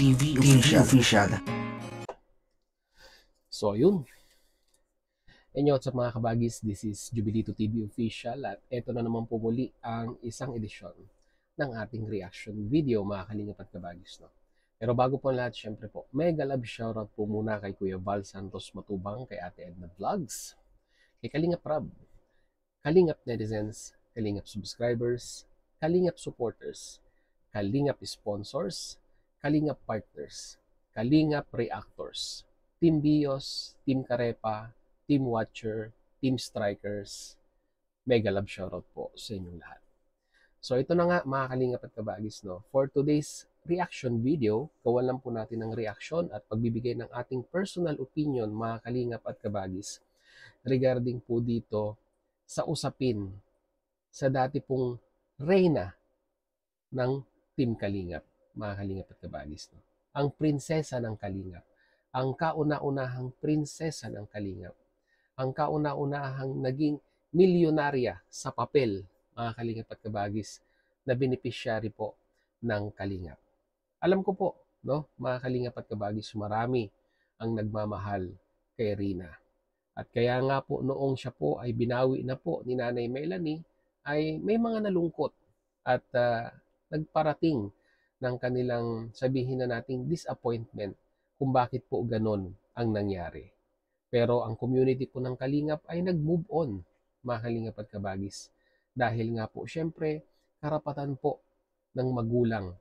TV Official. So, yun. Inyo sa mga kabagis, this is Jubilito TV Official at eto na naman po muli ang isang edisyon ng ating reaction video, mga kalingap at kabagis. No? Pero bago po lahat, syempre po, mega love shoutout po muna kay Kuya Val Santos Matubang, kay Ate Edna Vlogs, kay Kalingap Rab, Kalingap Netizens, Kalingap Subscribers, Kalingap Supporters, Kalingap Sponsors, Kalingap Partners, Kalingap Reactors, Team Bios, Team Karepa, Team Watcher, Team Strikers, mega love shoutout po sa inyong lahat. So ito na nga mga kalingap at kabagis, no? For today's reaction video, gawan lang po natin ng reaction at pagbibigay ng ating personal opinion mga kalingap at kabagis regarding po dito sa usapin sa dati pong reyna ng Team Kalingap, mga kalingap at kabagis. No? Ang prinsesa ng Kalingap, ang kauna-unahang prinsesa ng Kalingap, ang kauna-unahang naging milyonarya sa papel, mga kalingap at kabagis, na beneficiary po ng Kalingap. Alam ko po, no, mga kalingap at kabagis, marami ang nagmamahal kay Rina. At kaya nga po noong siya po ay binawi na po ni Nanay Melanie, ay may mga nalungkot at nagparating ng kanilang, sabihin na nating, disappointment kung bakit po ganon ang nangyari. Pero ang community po ng Kalingap ay nag-move on, mga kalingap at kabagis. Dahil nga po, syempre, karapatan po ng magulang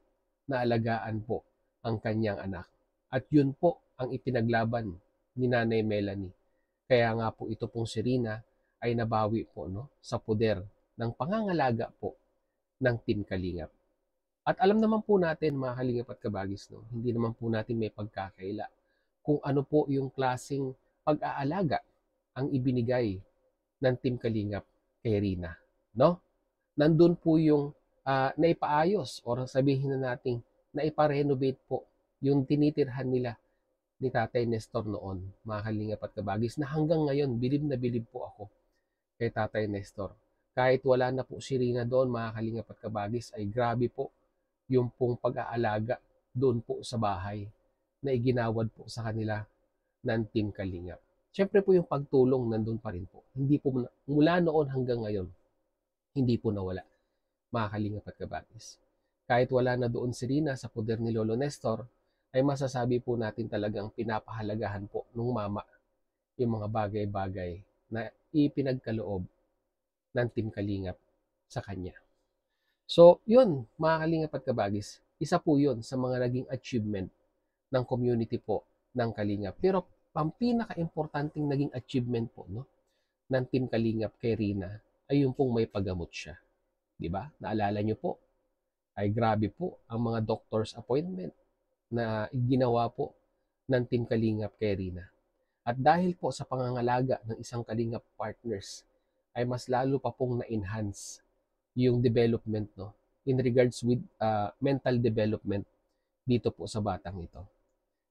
na alagaan po ang kanyang anak. At yun po ang ipinaglaban ni Nanay Melanie. Kaya nga po ito pong si Rina ay nabawi po, no, sa poder ng pangangalaga po ng Team Kalingap. At alam naman po natin, mga kalingap at kabagis, no, hindi naman po natin may pagkakaila kung ano po yung klaseng pag-aalaga ang ibinigay ng Team Kalingap kay Rina, no? Nandun po yung naipaayos or sabihin na natin naipa-renovate po yung tinitirhan nila ni Tatay Nestor noon, mga kalingap at kabagis, na hanggang ngayon bilib na bilib po ako kay Tatay Nestor. Kahit wala na po si Rina doon, mga kalingap at kabagis, ay grabe po yung pong pag-aalaga doon po sa bahay na iginawad po sa kanila ng Team Kalingap. Siyempre po yung pagtulong nandun pa rin po. Hindi po mula noon hanggang ngayon, hindi po nawala, mga kalingap at kabagis. Kahit wala na doon si Rina sa poder ni Lolo Nestor, ay masasabi po natin talagang pinapahalagahan po ng mama yung mga bagay-bagay na ipinagkaloob ng Team Kalingap sa kanya. So, yun, mga kalingap at kabagis, isa po yun sa mga naging achievement ng community po ng Kalingap. Pero ang pinaka-importanting naging achievement po, no, ng Team Kalingap kay Rina ay yung pong may paggamot siya. Diba? Naalala nyo po, ay grabe po ang mga doctor's appointment na ginawa po ng Team Kalingap kay Rina. At dahil po sa pangangalaga ng isang Kalingap partners, ay mas lalo pa pong na-enhance yung development, no, in regards with mental development dito po sa batang ito.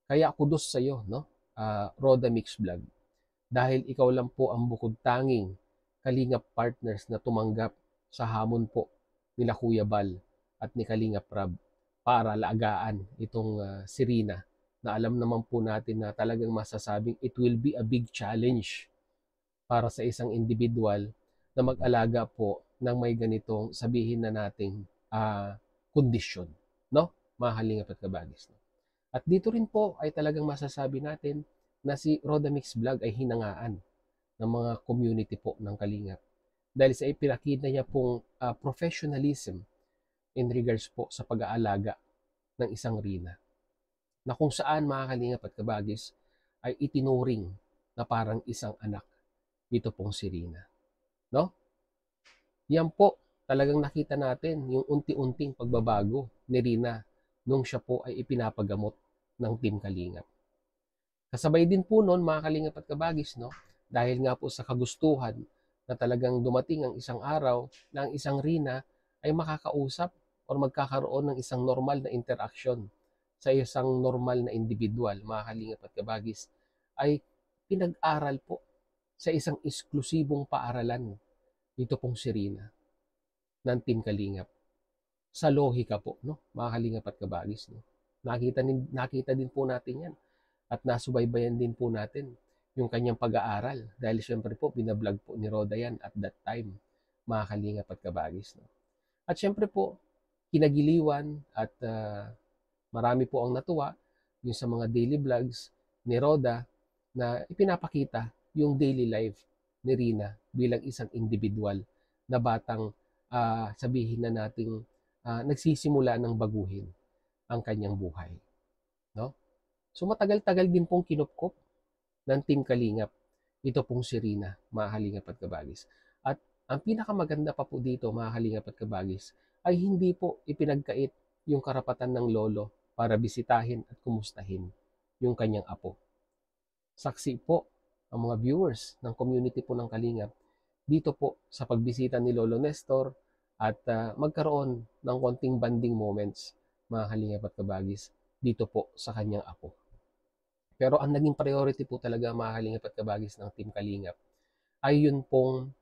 Kaya kudos sa iyo, no, Roda Mix Vlog, dahil ikaw lang po ang bukod tanging Kalingap partners na tumanggap sa hamon po nila Kuya Bal at ni Kalingap Rab para alagaan itong si Rina, na alam naman po natin na talagang masasabing it will be a big challenge para sa isang individual na mag-alaga po ng may ganitong, sabihin na nating kondisyon, no, mga kalingap at kabagis. No? At dito rin po ay talagang masasabi natin na si Roda Mix Vlog ay hinangaan ng mga community po ng Kalingap dahil sa ipinakita niya pong professionalism in regards po sa pag-aalaga ng isang Rina, na kung saan, mga kalingap at kabagis, ay itinuring na parang isang anak dito pong si Rina, no? Yan po talagang nakita natin yung unti-unting pagbabago ni Rina nung siya po ay ipinapagamot ng Team Kalingap. Kasabay din po noon, mga kalingap at kabagis, no, dahil nga po sa kagustuhan na talagang dumating ang isang araw na ang isang Rina ay makakausap o magkakaroon ng isang normal na interaction sa isang normal na individual, mga kalingap at kabagis, ay pinag-aral po sa isang eksklusibong paaralan dito pong si Rina ng Team Kalingap. Sa lohika po, no, mga kalingap at kabagis, no, Nakita din po natin yan at nasubaybayan din po natin yung kanyang pag-aaral dahil syempre po binablog po ni Roda yan at that time, mga kalingap at kabagis. No? At syempre po, kinagiliwan at marami po ang natuwa yung sa mga daily vlogs ni Roda na ipinapakita yung daily life ni Rina bilang isang individual na batang sabihin na nating nagsisimula ng baguhin ang kanyang buhay. No? So matagal-tagal din pong kinupkop ng Team Kalingap ito pong si Rina, mga kalingap at kabagis. At ang pinakamaganda pa po dito, mga kalingap at kabagis, ay hindi po ipinagkait yung karapatan ng lolo para bisitahin at kumustahin yung kanyang apo. Saksi po ang mga viewers ng community po ng Kalingap dito po sa pagbisita ni Lolo Nestor at magkaroon ng konting bonding moments, mga kalingap at kabagis, dito po sa kanyang apo. Pero ang naging priority po talaga, mga kalingap at kabagis, ng Team Kalingap ay yun pong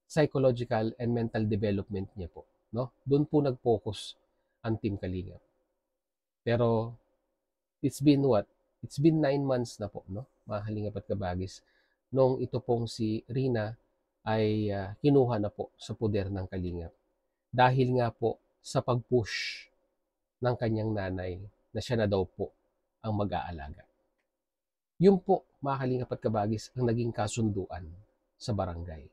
psychological and mental development niya po. No? Doon po nag-focus ang Team Kalingap. Pero it's been what? It's been 9 months na po, no? Mga kalingap at kabagis, nung ito pong si Rina ay kinuha na po sa poder ng Kalingap. Dahil nga po sa pag-push ng kanyang nanay na siya na daw po ang mag-aalaga. Yun po, mga kalingap at kabagis, ang naging kasunduan sa barangay.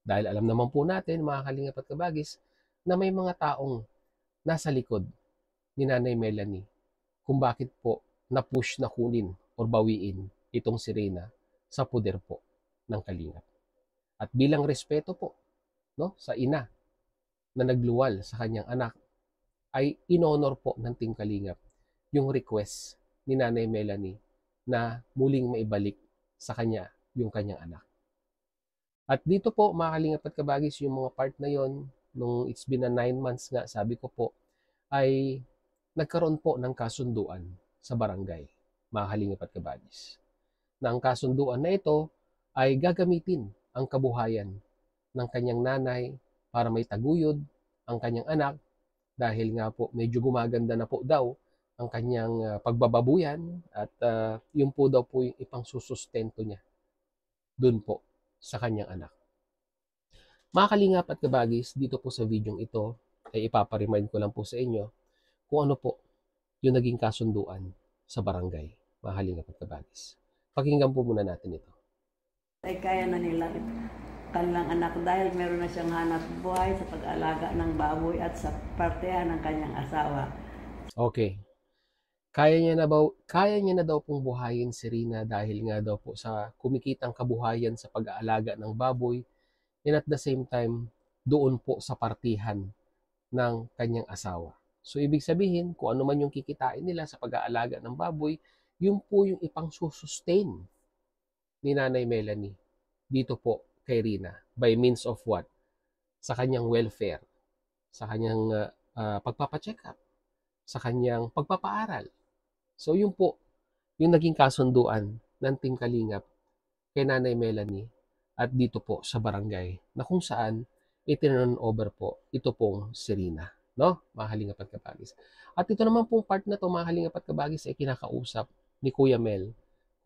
Dahil alam naman po natin, mga kalingap at kabagis, na may mga taong nasa likod ni Nanay Melanie kung bakit po na-push na kunin or bawiin itong si Rina sa poder po ng Kalingap. At bilang respeto po, no, sa ina na nagluwal sa kanyang anak, ay inonor po ng Team Kalingap yung request ni Nanay Melanie na muling maibalik sa kanya yung kanyang anak. At dito po, mga kalingap at kabagis, yung mga part na yon, nung it's been 9 months nga, sabi ko po, ay nagkaroon po ng kasunduan sa barangay, mga kalingap at kabagis. Na ang kasunduan na ito ay gagamitin ang kabuhayan ng kanyang nanay para may taguyod ang kanyang anak dahil nga po medyo gumaganda na po daw ang kanyang pagbababuyan at yun po daw po yung ipang susustento niya dun po sa kanyang anak. Mga kalingap at kabagis, dito po sa video ito ay ipaparemind ko lang po sa inyo kung ano po yung naging kasunduan sa barangay, mga kalingap at kabagis. Pakinggan po muna natin ito. Ay kaya na nila kanilang anak dahil meron na siyang hanap buhay sa pag-alaga ng baboy at sa partehan ng kanyang asawa. Okay. Kaya niya na daw pong buhayin si Rina dahil nga daw po sa kumikitang kabuhayan sa pag-aalaga ng baboy and at the same time doon po sa partihan ng kanyang asawa. So ibig sabihin kung ano man yung kikitain nila sa pag-aalaga ng baboy, yun po yung ipang susustain ni Nanay Melanie dito po kay Rina by means of what? Sa kanyang welfare, sa kanyang pagpapacheck up, sa kanyang pagpapaaral. So yun po yung naging kasunduan ng Team Kalingap kay Nanay Melanie at dito po sa barangay na kung saan itinurn over po ito pong si Rina, no? Mga kalingap at kabagis. At ito naman pong part na to, mga kalingap at kabagis, ay kinakausap ni Kuya Mel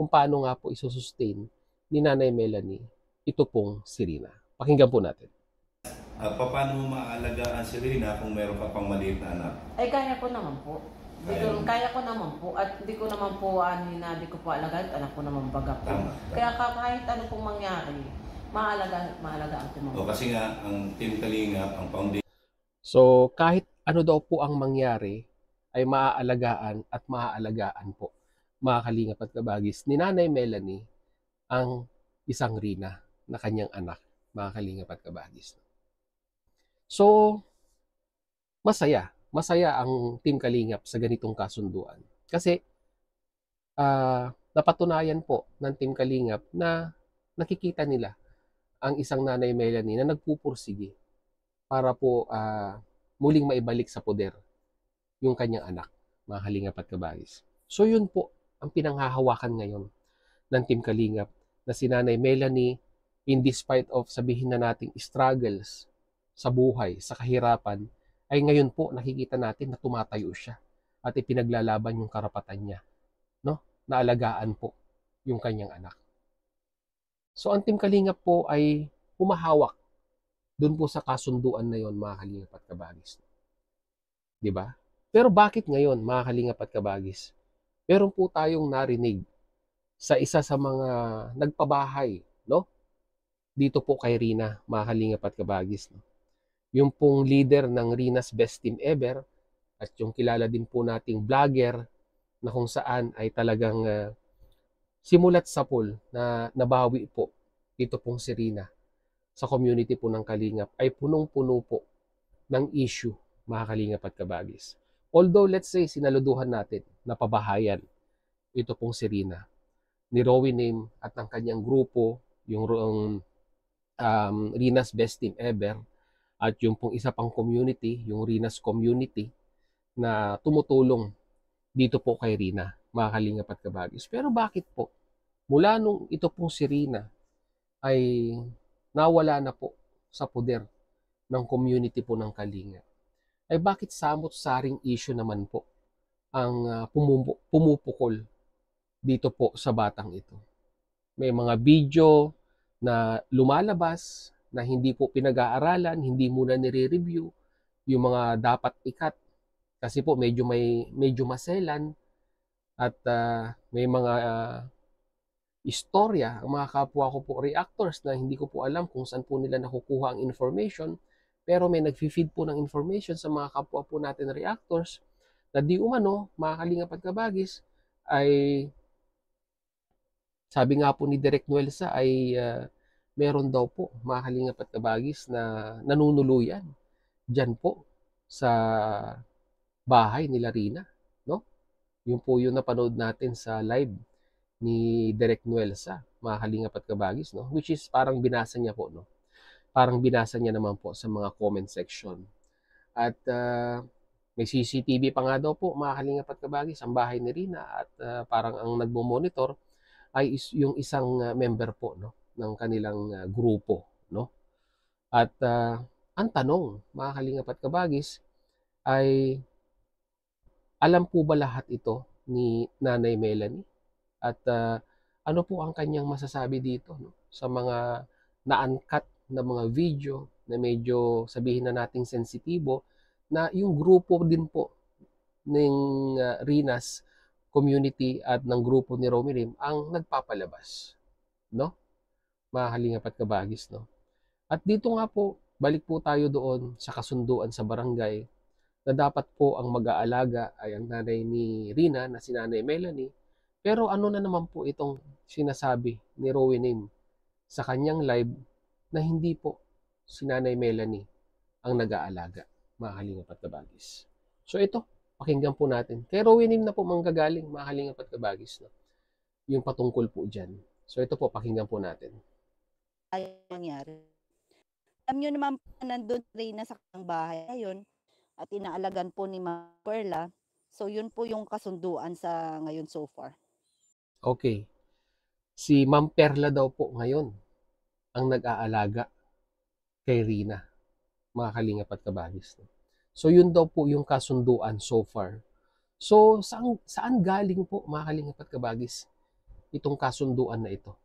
kung paano nga po isusustain ni Nanay Melanie ito pong si Rina. Pakinggan po natin. Paano mo maaalagaan si Rina kung meron ka pang maliit na anak? Ay kaya ko naman po. Kaya ko naman po at hindi ko naman po hindi ko po alagaan at anak ko naman baga po. Tama. Kaya kahit ano pong mangyari, maalagaan ko naman. O kasi nga, ang Team Kalingap, ang foundation. So kahit ano daw po ang mangyari ay maaalagaan at maaalagaan po, mga kalingap at kabagis, ni Nanay Melanie ang isang Rina na kanyang anak, mga kalingap at kabagis. So, masaya ang Team Kalingap sa ganitong kasunduan. Kasi, napatunayan po ng Team Kalingap na nakikita nila ang isang Nanay Melanie na nagpupursige para po muling maibalik sa poder yung kanyang anak, mga kalingap at kabagis. So yun po ang pinanghahawakan ngayon ng Team Kalingap na si Nanay Melanie, in despite of sabihin na nating struggles sa buhay, sa kahirapan, ay ngayon po nakikita natin na tumatayo siya. at ipinaglalaban yung karapatan niya, no? Na alagaan po yung kanyang anak. So ang Team Kalingap po ay humahawak doon po sa kasunduan na yon, mga Kalingap at Kabagis. 'Di ba? Pero bakit ngayon, mga Kalingap at Kabagis, meron po tayong narinig sa isa sa mga nagpabahay, no? Dito po kay Rina, mga Kalingap at Kabagis, no? Yung pong leader ng Rina's Best Team Ever at yung kilala din po nating vlogger na kung saan ay talagang simulat sa pool na nabawi po ito pong si Rina sa community po ng Kalingap ay punong-puno po ng issue, mga Kalingap at Kabagis. Although let's say sinaluduhan natin, napabahayan ito pong si Rina ni Rowie Nim at ng kanyang grupo, yung Rina's Best Team Ever, at yung pong isa pang community, yung Rina's Community, na tumutulong dito po kay Rina, mga Kalingap at Kabagis. Pero bakit po? Mula nung ito pong si Rina ay nawala na po sa poder ng community po ng Kalingap, ay bakit samot-saring issue naman po ang pumupukol dito po sa batang ito? May mga video na lumalabas na hindi po pinag-aaralan, hindi muna nire-review yung mga dapat ikat kasi po medyo maselan at may mga istorya ang mga kapwa ko po reactors na hindi ko po alam kung saan po nila nakukuha ang information, pero may nag-feed po ng information sa mga kapwa po natin reactors na di umano, mga Kalingap at Kabagis, ay sabi nga po ni Direk Nuelsa ay meron daw po, mga Kalingap at Kabagis, na nanunuluyan dyan po sa bahay nila Rina, no? Yung po yung napanood natin sa live ni Direk Nuelsa, mga Kalingap at Kabagis, no? Which is parang binasa niya po, no? Parang binasa niya naman po sa mga comment section. At may CCTV pa nga daw po, mga Kalingap at Kabagis, ang bahay ni Rina, at parang ang nagmo-monitor ay yung isang member po, no, ng kanilang grupo, no? At ang tanong, mga Kalingap at Kabagis, ay alam po ba lahat ito ni Nanay Melanie? At ano po ang kanyang masasabi dito, no, sa mga na-uncut na mga video na medyo sabihin na nating sensitibo, na yung grupo din po ng Rina's Community at ng grupo ni Rowie Lim ang nagpapalabas, no? Mga Kalingap at Kabagis, no? At dito nga po, balik po tayo doon sa kasunduan sa barangay na dapat po ang mag-aalaga ay ang nanay ni Rina na si Nanay Melanie. Pero ano na naman po itong sinasabi ni Rowie Lim sa kanyang live na hindi po si Nanay Melanie ang nag-aalaga, mga Kalingap at Kabagis. So ito, pakinggan po natin. Kay Rowie Lim na po manggagaling, mga Kalingap at Kabagis, no? Yung patungkol po dyan. So ito po, pakinggan po natin. Ay nangyari. Alam nyo naman po, nandun Reyna sa kanyang bahay ngayon at inaalagan po ni Ma'am Perla. So yun po yung kasunduan sa ngayon so far. Okay. Si Ma'am Perla daw po ngayon ang nag-aalaga kay Rina, mga Kalingap at Kabagis, no? So yun daw po yung kasunduan so far. So saan galing po, mga Kalingap at Kabagis, itong kasunduan na ito?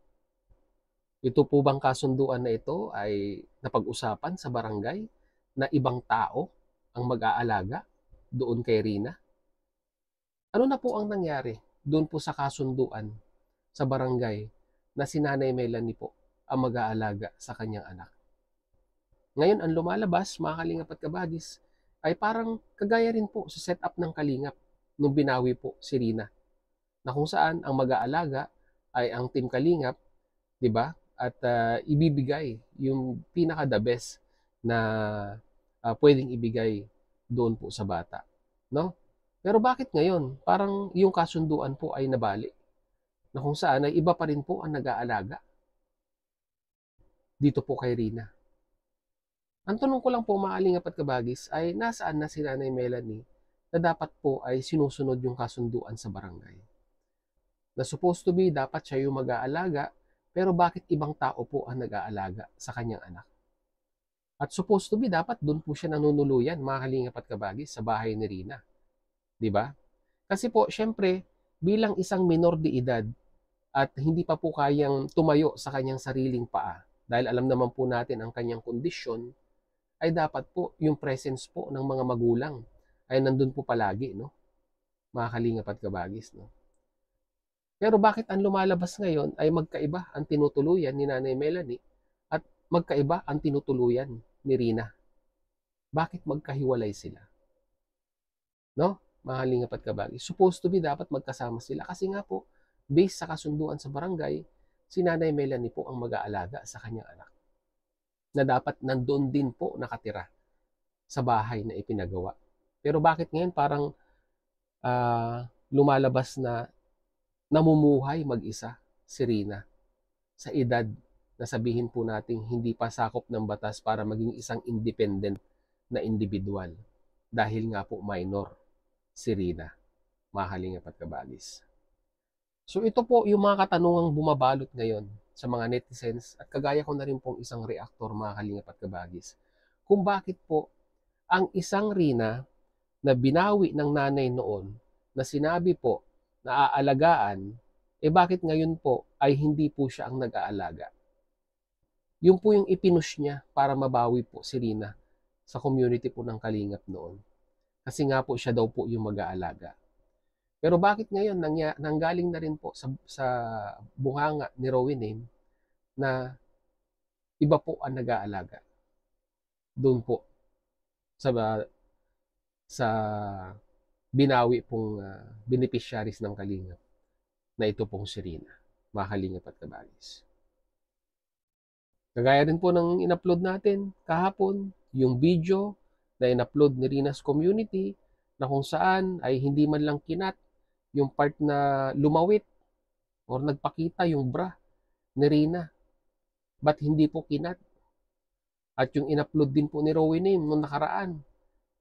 Ito po bang kasunduan na ito ay napag-usapan sa barangay na ibang tao ang mag-aalaga doon kay Rina? Ano na po ang nangyari doon po sa kasunduan sa barangay na si Nanay Melanie po ang mag-aalaga sa kanyang anak? Ngayon, ang lumalabas, mga Kalingap at Kabagis, ay parang kagaya rin po sa setup ng Kalingap nung binawi po si Rina, na kung saan ang mag-aalaga ay ang Team Kalingap, di ba? At ibibigay yung pinaka-the best na pwedeng ibigay doon po sa bata, no? Pero bakit ngayon parang yung kasunduan po ay nabali, na kung saan ay iba pa rin po ang nag-aalaga dito po kay Rina? Ang tanong ko lang po, mga Kalingap at Kabagis, ay nasaan na si Nanay Melanie na dapat po ay sinusunod yung kasunduan sa barangay? Na supposed to be dapat siya yung mag-aalaga, pero bakit ibang tao po ang nag-aalaga sa kanyang anak? At supposed to be dapat doon po siya nanunuluyan, mga Kalingap at Kabagis, sa bahay ni Rina. 'Di ba? Kasi po, syempre, bilang isang minor de edad at hindi pa po kayang tumayo sa kanyang sariling paa, dahil alam naman po natin ang kanyang kondisyon, ay dapat po yung presence po ng mga magulang ay nandun po palagi, no? Mga kalingap at kabagis, no? Pero bakit ang lumalabas ngayon ay magkaiba ang tinutuluyan ni Nanay Melanie at magkaiba ang tinutuluyan ni Rina? Bakit magkahiwalay sila? No? Mga kalingap at kabagis. Supposed to be dapat magkasama sila kasi nga po, based sa kasunduan sa barangay, si Nanay Melanie po ang mag-aalaga sa kanyang anak. Na dapat nandoon din po nakatira sa bahay na ipinagawa. Pero bakit ngayon parang lumalabas na namumuhay mag-isa si Rina sa edad na sabihin po nating hindi pa sakop ng batas para maging isang independent na individual dahil nga po minor si Rina, mga kalingap at kabagis. So ito po yung mga katanungang bumabalot ngayon sa mga netizens at kagaya ko na rin pong isang reactor, mga kalingap at kabagis, kung bakit po ang isang Rina na binawi ng nanay noon na sinabi po na aalagaan, bakit ngayon po ay hindi po siya ang nag-aalaga? Yun po yung ipinush niya para mabawi po si Rina sa community po ng Kalingap noon. Kasi nga po siya daw po yung mag-aalaga. Pero bakit ngayon nanggaling na rin po sa bunganga ni Rowena na iba po ang nag-aalaga? Doon po sa binawi pong beneficiaries ng Kalingap na ito pong si Rina, mga Kalingap at kabagis. Kagaya rin po ng in-upload natin kahapon, yung video na in-upload ni Rina's community na kung saan ay hindi man lang kinat yung part na lumawit or nagpakita yung bra ni Rina. Ba't hindi po kinat? At yung in-upload din po ni Rowena nung nakaraan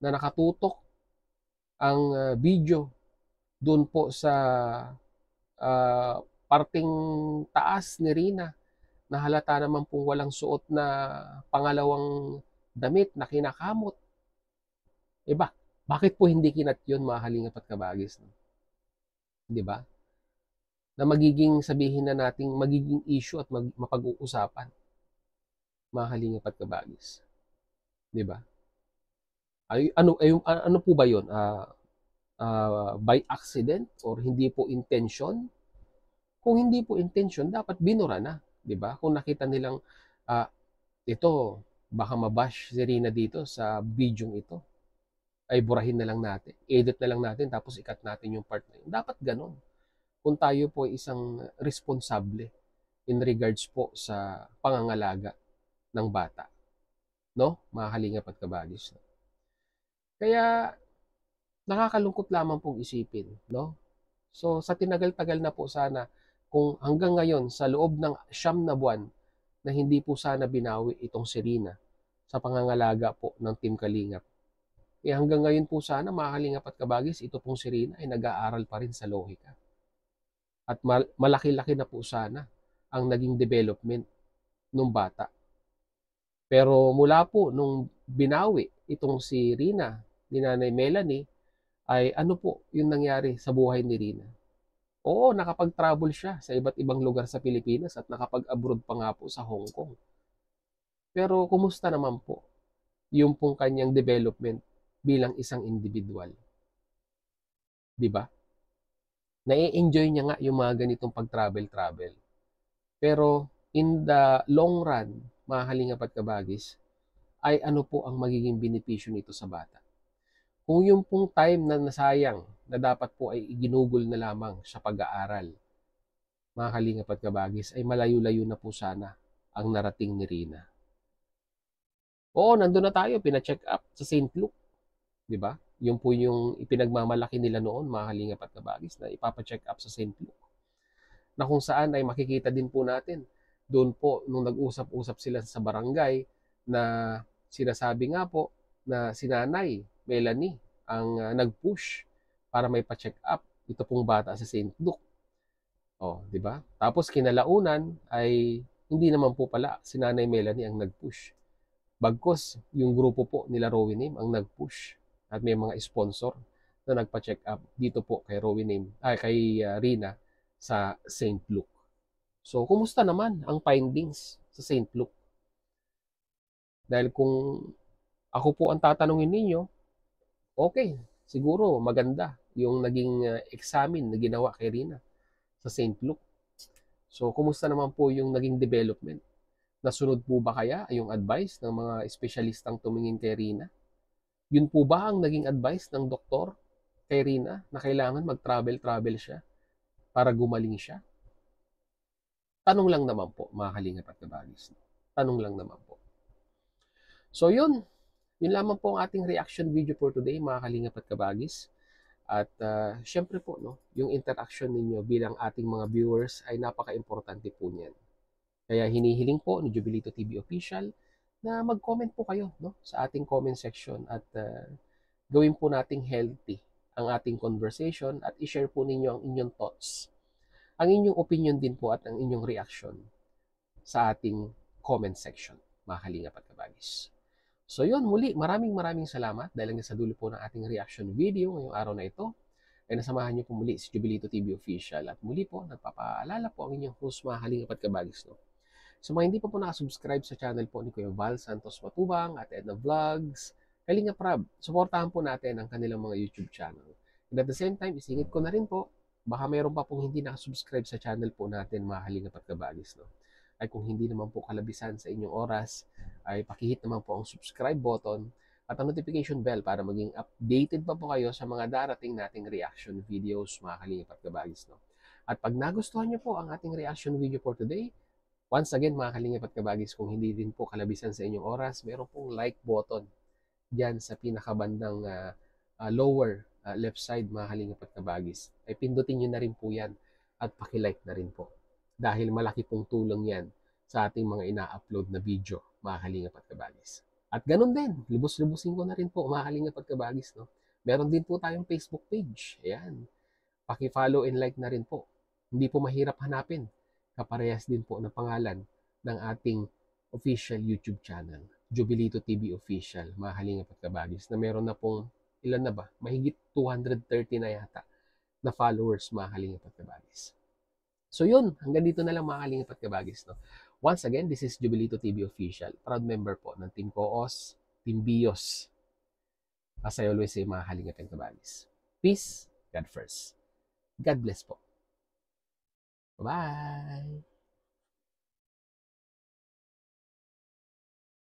na nakatutok ang video doon po sa parting taas ni Rina na halata naman pong walang suot na pangalawang damit na kinakamot. Bakit po hindi kinat yun, mga kalingap at kabagis? No? Diba? Na magiging, sabihin na nating magiging issue at mapag-uusapan, mga kalingap at kabagis. Diba? Ano po ba yun? By accident or hindi po intention? Kung hindi po intention, dapat binura na, 'di ba? Kung nakita nilang ito baka mabash si Rina dito sa video ito, ay burahin na lang natin, edit na lang natin tapos ikat natin yung part na yun. Dapat ganon. Kung tayo po ay isang responsable in regards po sa pangangalaga ng bata, no? Mga kalingap at kabagis. No? Kaya nakakalungkot lamang pong isipin, no? So sa tinagal-tagal na po sana, kung hanggang ngayon sa loob ng 9 na buwan na hindi po sana binawi itong si Rina sa pangangalaga po ng Team Kalingap. Hanggang ngayon po sana, mga kalingap at kabagis, ito pong si Rina ay nag-aaral pa rin sa lohika. At malaki-laki na po sana ang naging development ng bata. Pero mula po nung binawi itong si Rina ni Nanay Melanie, ay ano po yung nangyari sa buhay ni Rina? Oo, nakapag-travel siya sa iba't ibang lugar sa Pilipinas at nakapag-abroad pa nga po sa Hong Kong. Pero kumusta naman po yung pong kanyang development bilang isang individual? Diba? Na-enjoy niya nga yung mga ganitong pag-travel. Pero in the long run, mga kalingap at kabagis, ay ano po ang magiging benepisyo nito sa bata? Kung yung pong time na nasayang na dapat po ay iginugol na lamang sa pag-aaral, mga kalingap at kabagis, ay malayo-layo na po sana ang narating ni Rina. Oo, nandun na tayo, pina-check up sa St. Luke. Diba? Yung po yung ipinagmamalaki nila noon, mga kalingap at kabagis, na ipapa-check up sa St. Luke. Na kung saan ay makikita din po natin, doon po, nung nag-usap-usap sila sa barangay, na sinasabi nga po na si Nanay Melanie ang nag-push para may pa-check up ito pong bata sa St. Luke. Oh, 'di ba? Tapos kinalaunan ay hindi naman po pala si Nanay Melanie ang nag-push. Bagkus yung grupo po nila Rowena ang nag-push at may mga sponsor na nagpa-check up dito po kay Rina sa St. Luke. So, kumusta naman ang findings sa St. Luke? Dahil kung ako po ang tatanungin ninyo, okay, siguro maganda yung naging examine na ginawa kay Rina sa St. Luke. So, kumusta naman po yung naging development? Nasunod po ba kaya yung advice ng mga espesyalistang tumingin kay Rina? Yun po ba ang naging advice ng doktor kay Rina na kailangan mag-travel siya para gumaling siya? Tanong lang naman po, mga kalingap at kabagis. Tanong lang naman po. So yun lamang po ang ating reaction video for today, mga kalingap at kabagis. At syempre po, no, yung interaction ninyo bilang ating mga viewers ay napaka-importante po niyan. Kaya hinihiling po ni Jubilito TV Official na mag-comment po kayo, no, sa ating comment section at gawin po nating healthy ang ating conversation at i-share po ninyo ang inyong thoughts, ang inyong opinion din po at ang inyong reaction sa ating comment section, mga kalingap at kabagis. So yun, muli, maraming salamat dahil hanggang sa dulo po ng ating reaction video ngayong araw na ito ay nasamahan niyo po muli si Jubilito TV Official at muli po, nagpapaalala po ang inyong host, mga kalingap at kabagis, no? So mga hindi pa po nakasubscribe sa channel po ni Kuya Val Santos Matubang at Edna Vlogs, Kalingap Rab, supportahan po natin ang kanilang mga YouTube channel. And at the same time, isingit ko na rin po, baka mayroon pa pong hindi nakasubscribe sa channel po natin, mga kalingap at kabagis, no? Ay kung hindi naman po kalabisan sa inyong oras, ay pakihit naman po ang subscribe button at ang notification bell para maging updated pa po kayo sa mga darating nating reaction videos, mga kalingap at kabagis, no? At pag nagustuhan nyo po ang ating reaction video for today, once again, mga kalingap at kabagis, kung hindi din po kalabisan sa inyong oras, meron pong like button dyan sa pinakabandang lower left side, mga kalingap at kabagis. Ay pindutin nyo na rin po yan at pakilike na rin po. Dahil malaki pong tulong yan sa ating mga ina-upload na video, mga kalingap at kabagis. At ganun din, lubos-lubusin ko na rin po, mga kalingap at kabagis, no? Meron din po tayong Facebook page. Ayan. Paki-follow and like na rin po. Hindi po mahirap hanapin. Kaparehas din po ng pangalan ng ating official YouTube channel, Jubilito TV Official, mga kalingap at kabagis, na meron na pong, ilan na ba? Mahigit 230 na yata na followers, mga kalingap at kabagis. So yun, hanggang dito na lang, mga kalingap at kabagis, no? Once again, this is Jubilito TV Official, proud member po ng Team Coos, Team Bios. As I always say, mga kalingap at kabagis, peace, God first. God bless po. Bye-bye!